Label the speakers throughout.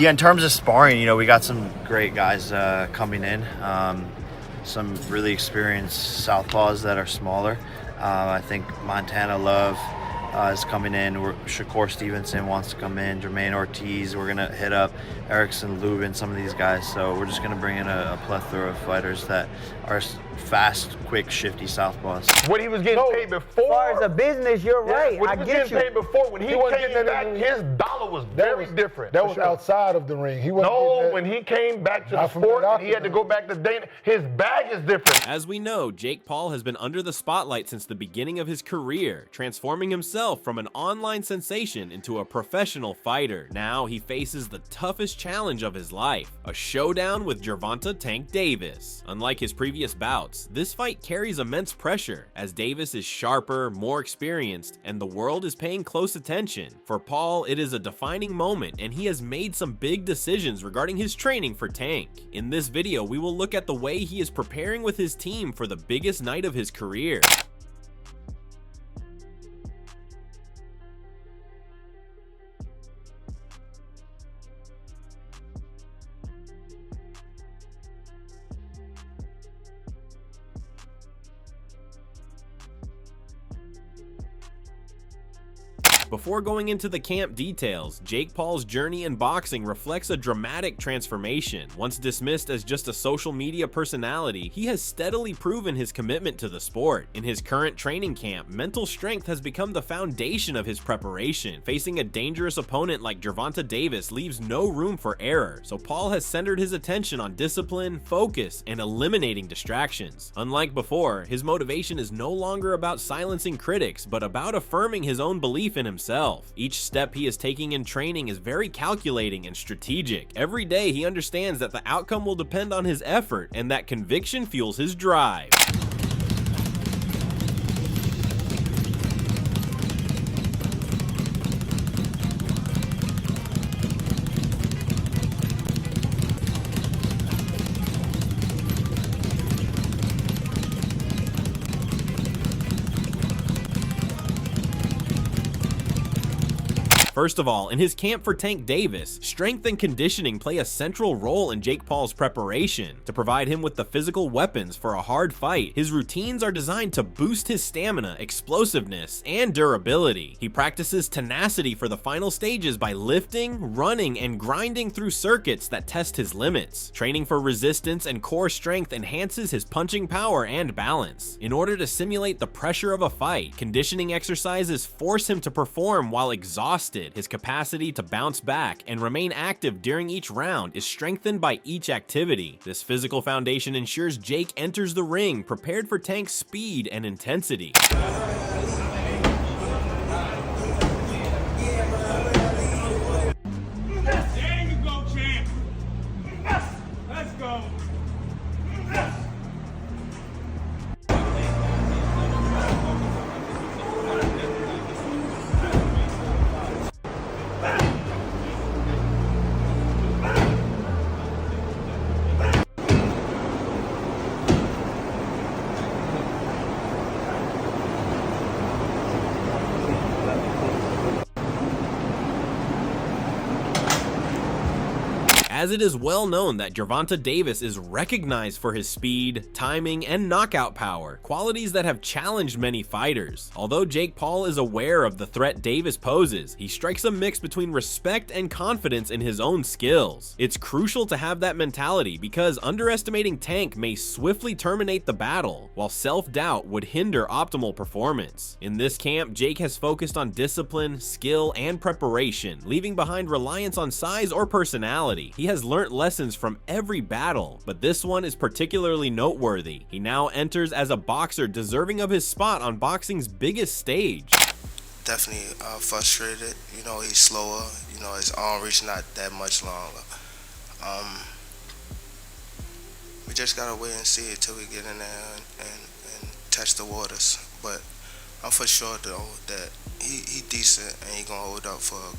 Speaker 1: Yeah, in terms of sparring, you know, we got some great guys coming in. Some really experienced southpaws that are smaller. I think Montana Love is coming in. Shakur Stevenson wants to come in. Jermaine Ortiz. We're gonna hit up Erickson, Lubin, some of these guys. So we're just gonna bring in a plethora of fighters that are fast, quick, shifty southpaws.
Speaker 2: What he was getting paid before.
Speaker 3: As far as a business, you're right.
Speaker 2: What
Speaker 3: I
Speaker 2: he was
Speaker 3: get
Speaker 2: getting
Speaker 3: you.
Speaker 2: paid before, when he came back, his dollar was very different.
Speaker 4: That was outside of the ring. He wasn't getting that.
Speaker 2: When he came back to the
Speaker 4: Not from
Speaker 2: sport
Speaker 4: that
Speaker 2: and he had to go back to Dana, his bag is different.
Speaker 5: As we know, Jake Paul has been under the spotlight since the beginning of his career, transforming himself from an online sensation into a professional fighter. Now he faces the toughest challenge of his life, a showdown with Gervonta "Tank" Davis. Unlike his previous bouts, this fight carries immense pressure, as Davis is sharper, more experienced, and the world is paying close attention. For Paul, it is a defining moment, and he has made some big decisions regarding his training for Tank. In this video, we will look at the way he is preparing with his team for the biggest night of his career. Before going into the camp details, Jake Paul's journey in boxing reflects a dramatic transformation. Once dismissed as just a social media personality, he has steadily proven his commitment to the sport. In his current training camp, mental strength has become the foundation of his preparation. Facing a dangerous opponent like Gervonta Davis leaves no room for error, so Paul has centered his attention on discipline, focus, and eliminating distractions. Unlike before, his motivation is no longer about silencing critics, but about affirming his own belief in himself. Each step he is taking in training is very calculating and strategic. Every day he understands that the outcome will depend on his effort, and that conviction fuels his drive. First of all, in his camp for Tank Davis, strength and conditioning play a central role in Jake Paul's preparation. To provide him with the physical weapons for a hard fight, his routines are designed to boost his stamina, explosiveness, and durability. He practices tenacity for the final stages by lifting, running, and grinding through circuits that test his limits. Training for resistance and core strength enhances his punching power and balance. In order to simulate the pressure of a fight, conditioning exercises force him to perform while exhausted. His capacity to bounce back and remain active during each round is strengthened by each activity. This physical foundation ensures Jake enters the ring prepared for Tank's speed and intensity.
Speaker 6: There you go, champ. Let's go.
Speaker 5: As it is well known that Gervonta Davis is recognized for his speed, timing, and knockout power, qualities that have challenged many fighters. Although Jake Paul is aware of the threat Davis poses, he strikes a mix between respect and confidence in his own skills. It's crucial to have that mentality because underestimating Tank may swiftly terminate the battle, while self-doubt would hinder optimal performance. In this camp, Jake has focused on discipline, skill, and preparation, leaving behind reliance on size or personality. He has learnt lessons from every battle, but this one is particularly noteworthy. He now enters as a boxer deserving of his spot on boxing's biggest stage.
Speaker 7: Definitely frustrated. You know, he's slower. You know, his arm reach not that much longer. We just gotta wait and see until we get in there and test the waters. But I'm for sure though that he decent and he gonna hold up for a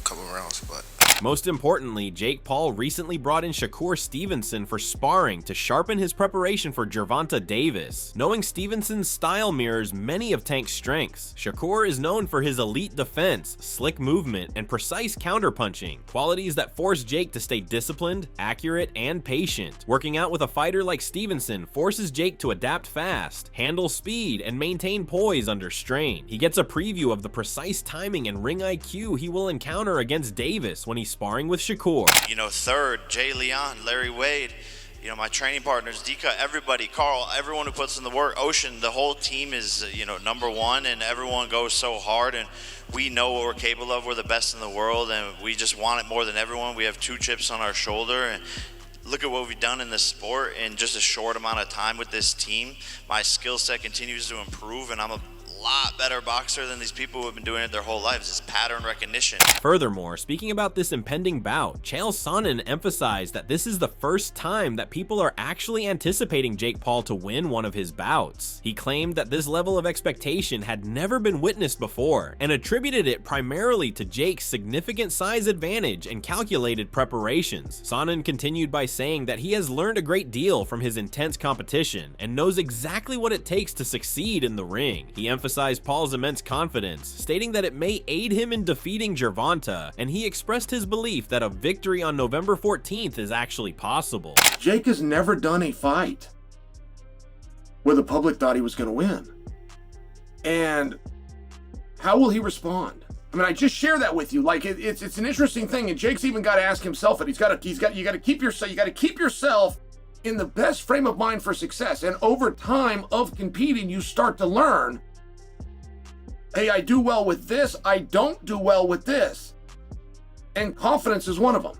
Speaker 7: couple rounds. But
Speaker 5: Most importantly, Jake Paul recently brought in Shakur Stevenson for sparring to sharpen his preparation for Gervonta Davis. Knowing Stevenson's style mirrors many of Tank's strengths, Shakur is known for his elite defense, slick movement, and precise counterpunching, qualities that force Jake to stay disciplined, accurate, and patient. Working out with a fighter like Stevenson forces Jake to adapt fast, handle speed, and maintain poise under strain. He gets a preview of the precise timing and ring IQ he will encounter against Davis when he's sparring with Shakur.
Speaker 1: You know, third, Jay Leon, Larry Wade, you know, my training partners, Dika, everybody, Carl, everyone who puts in the work, Ocean, the whole team is, you know, #1, and everyone goes so hard, and we know what we're capable of. We're the best in the world, and we just want it more than everyone. We have 2 chips on our shoulder, and look at what we've done in this sport in just a short amount of time with this team. My skill set continues to improve, and I'm a lot better boxer than these people who have been doing it their whole lives. It's pattern recognition.
Speaker 5: Furthermore, speaking about this impending bout, Chael Sonnen emphasized that this is the first time that people are actually anticipating Jake Paul to win one of his bouts. He claimed that this level of expectation had never been witnessed before, and attributed it primarily to Jake's significant size advantage and calculated preparations. Sonnen continued by saying that he has learned a great deal from his intense competition and knows exactly what it takes to succeed in the ring. He emphasized Paul's immense confidence, stating that it may aid him in defeating Gervonta, and he expressed his belief that a victory on November 14th is actually possible.
Speaker 8: Jake has never done a fight where the public thought he was going to win. And how will he respond? I mean, I just share that with you. Like, it's an interesting thing, and Jake's even got to ask himself it. You got to keep yourself in the best frame of mind for success. And over time of competing, you start to learn, hey, I do well with this, I don't do well with this. And confidence is one of them.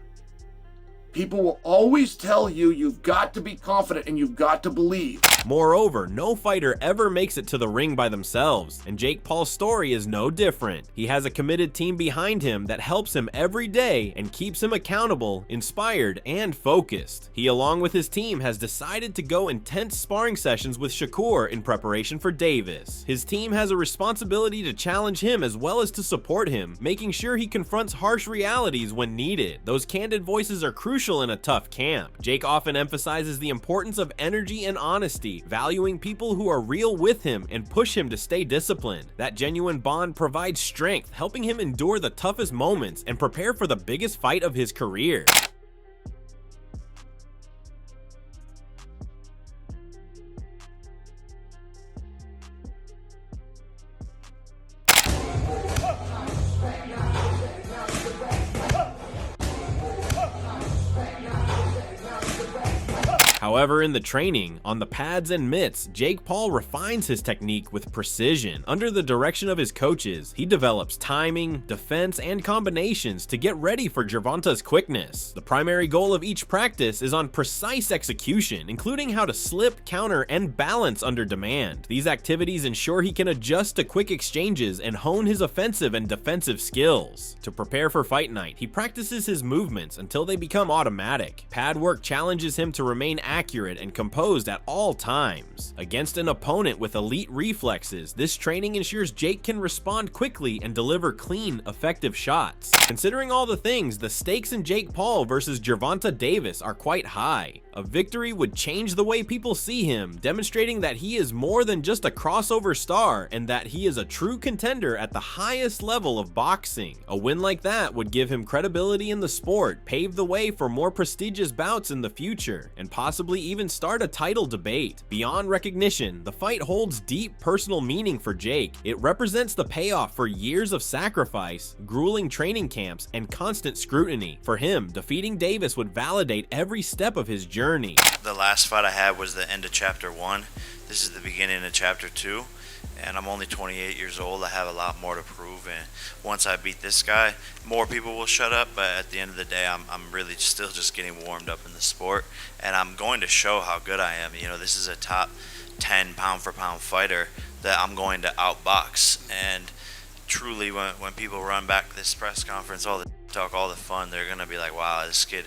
Speaker 8: People will always tell you you've got to be confident and you've got to believe.
Speaker 5: Moreover, no fighter ever makes it to the ring by themselves, and Jake Paul's story is no different. He has a committed team behind him that helps him every day and keeps him accountable, inspired, and focused. He, along with his team, has decided to go intense sparring sessions with Shakur in preparation for Davis. His team has a responsibility to challenge him as well as to support him, making sure he confronts harsh realities when needed. Those candid voices are crucial in a tough camp. Jake often emphasizes the importance of energy and honesty, valuing people who are real with him and push him to stay disciplined. That genuine bond provides strength, helping him endure the toughest moments and prepare for the biggest fight of his career. However, in the training, on the pads and mitts, Jake Paul refines his technique with precision. Under the direction of his coaches, he develops timing, defense, and combinations to get ready for Gervonta's quickness. The primary goal of each practice is on precise execution, including how to slip, counter, and balance under demand. These activities ensure he can adjust to quick exchanges and hone his offensive and defensive skills. To prepare for fight night, he practices his movements until they become automatic. Pad work challenges him to remain accurate and composed at all times. Against an opponent with elite reflexes, this training ensures Jake can respond quickly and deliver clean, effective shots. Considering all the things, the stakes in Jake Paul versus Gervonta Davis are quite high. A victory would change the way people see him, demonstrating that he is more than just a crossover star and that he is a true contender at the highest level of boxing. A win like that would give him credibility in the sport, pave the way for more prestigious bouts in the future, and possibly even start a title debate. Beyond recognition, the fight holds deep personal meaning for Jake. It represents the payoff for years of sacrifice, grueling training camps, and constant scrutiny. For him, defeating Davis would validate every step of his journey.
Speaker 1: The last fight I had was the end of chapter 1. This is the beginning of chapter 2, and I'm only 28 years old. I have a lot more to prove, and once I beat this guy, more people will shut up, but at the end of the day, I'm really still just getting warmed up in the sport, and I'm going to show how good I am. You know, this is a top 10 pound-for-pound fighter that I'm going to outbox, and truly, when people run back this press conference, all the talk, all the fun, they're going to be like, wow, this kid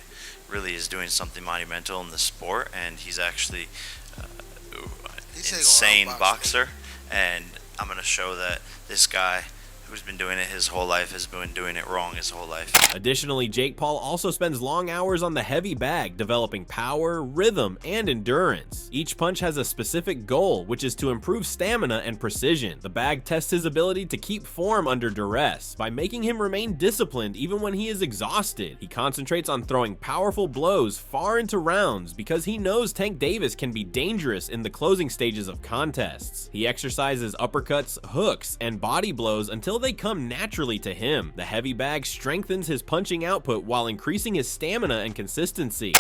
Speaker 1: really is doing something monumental in the sport, and he's actually insane boxer, and I'm going to show that this guy who's been doing it his whole life has been doing it wrong his whole life.
Speaker 5: Additionally, Jake Paul also spends long hours on the heavy bag, developing power, rhythm, and endurance. Each punch has a specific goal, which is to improve stamina and precision. The bag tests his ability to keep form under duress by making him remain disciplined even when he is exhausted. He concentrates on throwing powerful blows far into rounds because he knows Tank Davis can be dangerous in the closing stages of contests. He exercises uppercuts, hooks, and body blows until they come naturally to him. The heavy bag strengthens his punching output while increasing his stamina and consistency.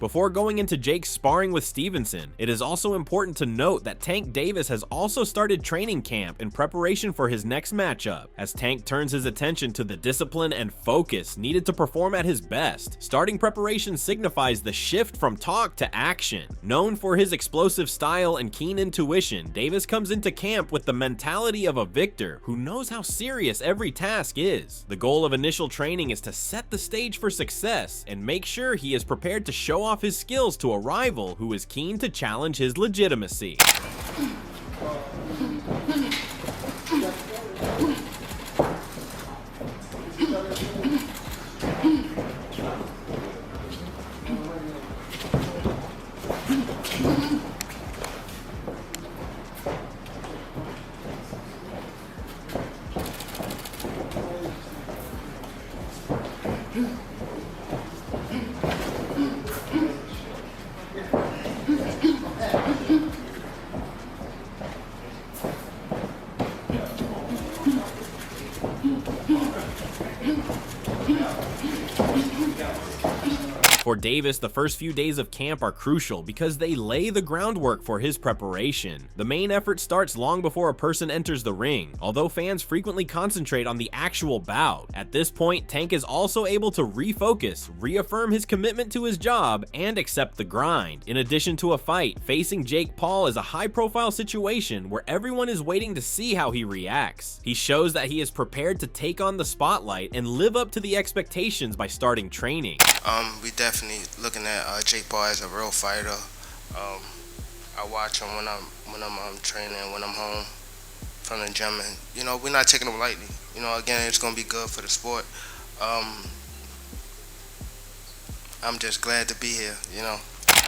Speaker 5: Before going into Jake's sparring with Stevenson, it is also important to note that Tank Davis has also started training camp in preparation for his next matchup, as Tank turns his attention to the discipline and focus needed to perform at his best. Starting preparation signifies the shift from talk to action. Known for his explosive style and keen intuition, Davis comes into camp with the mentality of a victor who knows how serious every task is. The goal of initial training is to set the stage for success and make sure he is prepared to show off his skills to a rival who is keen to challenge his legitimacy. For Davis, the first few days of camp are crucial because they lay the groundwork for his preparation. The main effort starts long before a person enters the ring, although fans frequently concentrate on the actual bout. At this point, Tank is also able to refocus, reaffirm his commitment to his job, and accept the grind. In addition to a fight, facing Jake Paul is a high-profile situation where everyone is waiting to see how he reacts. He shows that he is prepared to take on the spotlight and live up to the expectations by starting training.
Speaker 7: We definitely looking at Jake Paul as a real fighter. I watch him when I'm training, when I'm home from the gym, and you know we're not taking him lightly. You know, again, it's gonna be good for the sport. I'm just glad to be here. You know.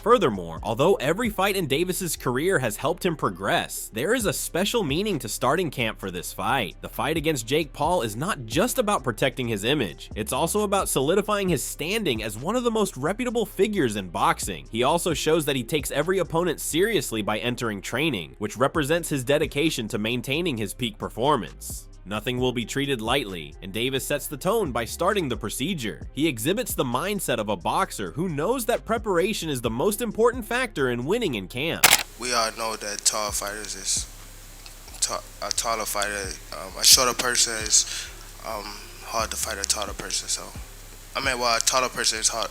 Speaker 5: Furthermore, although every fight in Davis's career has helped him progress, there is a special meaning to starting camp for this fight. The fight against Jake Paul is not just about protecting his image, it's also about solidifying his standing as one of the most reputable figures in boxing. He also shows that he takes every opponent seriously by entering training, which represents his dedication to maintaining his peak performance. Nothing will be treated lightly, and Davis sets the tone by starting the procedure. He exhibits the mindset of a boxer who knows that preparation is the most important factor in winning in camp.
Speaker 7: We all know that tall fighters is a taller fighter. A shorter person is hard to fight a taller person. So, I mean, well, a taller person is hard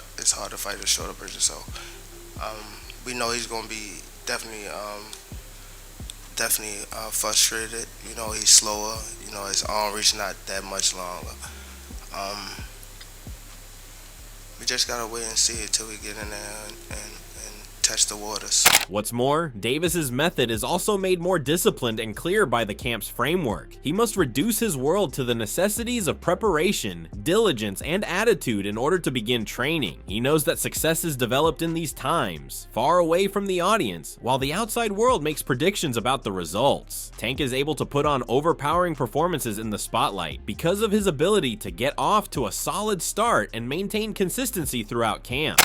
Speaker 7: to fight a shorter person. So, we know he's gonna be definitely frustrated. You know, he's slower. You know, his arm reach not that much longer. We just gotta wait and see until we get in there and test the waters.
Speaker 5: What's more, Davis's method is also made more disciplined and clear by the camp's framework. He must reduce his world to the necessities of preparation, diligence, and attitude in order to begin training. He knows that success is developed in these times, far away from the audience, while the outside world makes predictions about the results. Tank is able to put on overpowering performances in the spotlight because of his ability to get off to a solid start and maintain consistency throughout camp.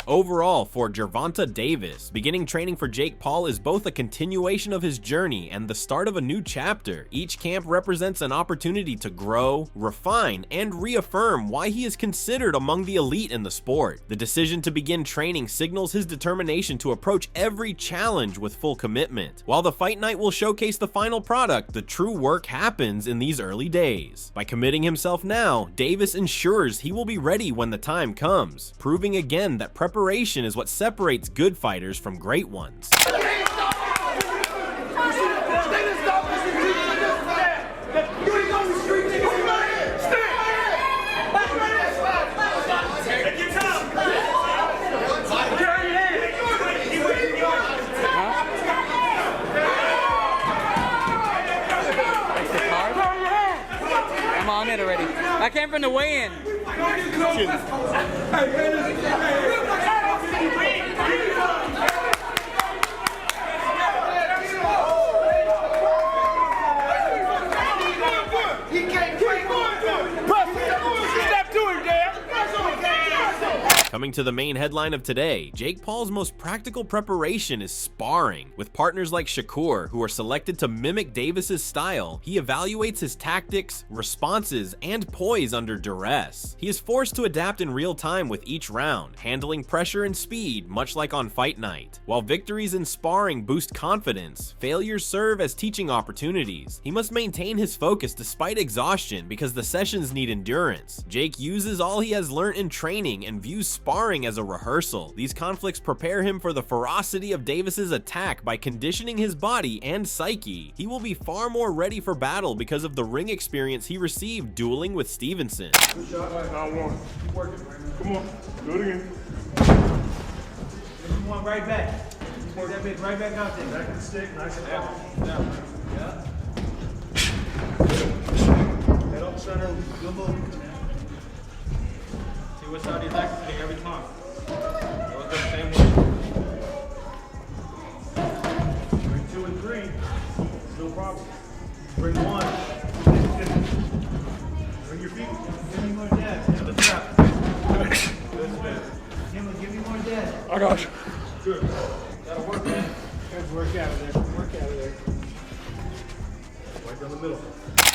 Speaker 5: Overall, for Gervonta Davis, beginning training for Jake Paul is both a continuation of his journey and the start of a new chapter. Each camp represents an opportunity to grow, refine, and reaffirm why he is considered among the elite in the sport. The decision to begin training signals his determination to approach every challenge with full commitment. While the fight night will showcase the final product, the true work happens in these early days. By committing himself now, Davis ensures he will be ready when the time comes, proving again that preparation is what separates good fighters from great ones.
Speaker 9: I'm on it already. I came from the weigh-in.
Speaker 5: Coming to the main headline of today, Jake Paul's most practical preparation is sparring. With partners like Shakur, who are selected to mimic Davis's style, he evaluates his tactics, responses, and poise under duress. He is forced to adapt in real time with each round, handling pressure and speed, much like on fight night. While victories in sparring boost confidence, failures serve as teaching opportunities. He must maintain his focus despite exhaustion because the sessions need endurance. Jake uses all he has learned in training and views sparring as a rehearsal. These conflicts prepare him for the ferocity of Davis's attack by conditioning his body and psyche. He will be far more ready for battle because of the ring experience he received dueling with Stevenson.
Speaker 6: Good shot. One. Keep working. Come on. Do it again.
Speaker 10: You want right back. Take that bitch right back out there.
Speaker 6: Back to the stick. Nice and down.
Speaker 10: Yeah.
Speaker 6: Head up center.
Speaker 10: Good move. See what side you like to take every time. Go the same way.
Speaker 6: Bring 2 and 3. No problem. Bring 1. Bring your feet.
Speaker 10: Give me more dab. Hit the trap.
Speaker 6: That's better.
Speaker 10: Give me more dab.
Speaker 6: I got you. Good.
Speaker 10: That'll work, man.
Speaker 6: Let's work out of there. Work out of there. Right down the middle.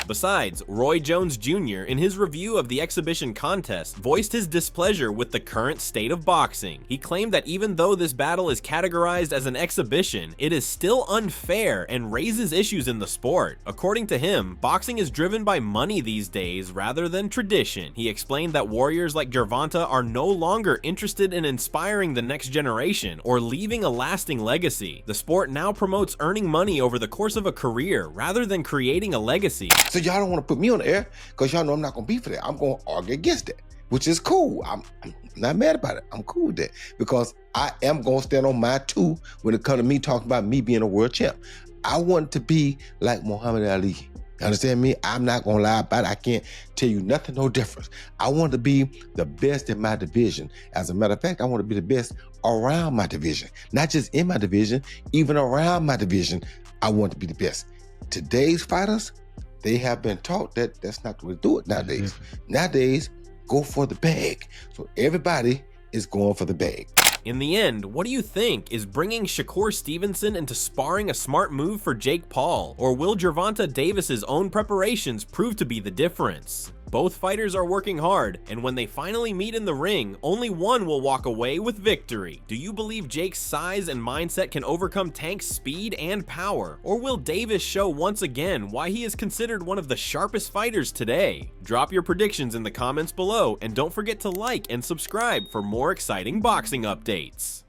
Speaker 5: Besides, Roy Jones Jr., in his review of the exhibition contest, voiced his displeasure with the current state of boxing. He claimed that even though this battle is categorized as an exhibition, it is still unfair and raises issues in the sport. According to him, boxing is driven by money these days rather than tradition. He explained that warriors like Gervonta are no longer interested in inspiring the next generation or leaving a lasting legacy. The sport now promotes earning money over the course of a career rather than creating a legacy.
Speaker 11: So y'all don't want to put me on the air because y'all know I'm not going to be for that. I'm going to argue against that, which is cool. I'm not mad about it. I'm cool with that because I am going to stand on my 2 when it comes to me talking about me being a world champ. I want to be like Muhammad Ali. You understand me? I'm not going to lie about it. I can't tell you nothing, no difference. I want to be the best in my division. As a matter of fact, I want to be the best around my division. Not just in my division, even around my division, I want to be the best. Today's fighters, they have been taught that that's not the way to do it nowadays. Nowadays, go for the bag. So everybody is going for the bag.
Speaker 5: In the end, what do you think? Is bringing Shakur Stevenson into sparring a smart move for Jake Paul? Or will Gervonta Davis's own preparations prove to be the difference? Both fighters are working hard, and when they finally meet in the ring, only one will walk away with victory. Do you believe Jake's size and mindset can overcome Tank's speed and power? Or will Davis show once again why he is considered one of the sharpest fighters today? Drop your predictions in the comments below, and don't forget to like and subscribe for more exciting boxing updates.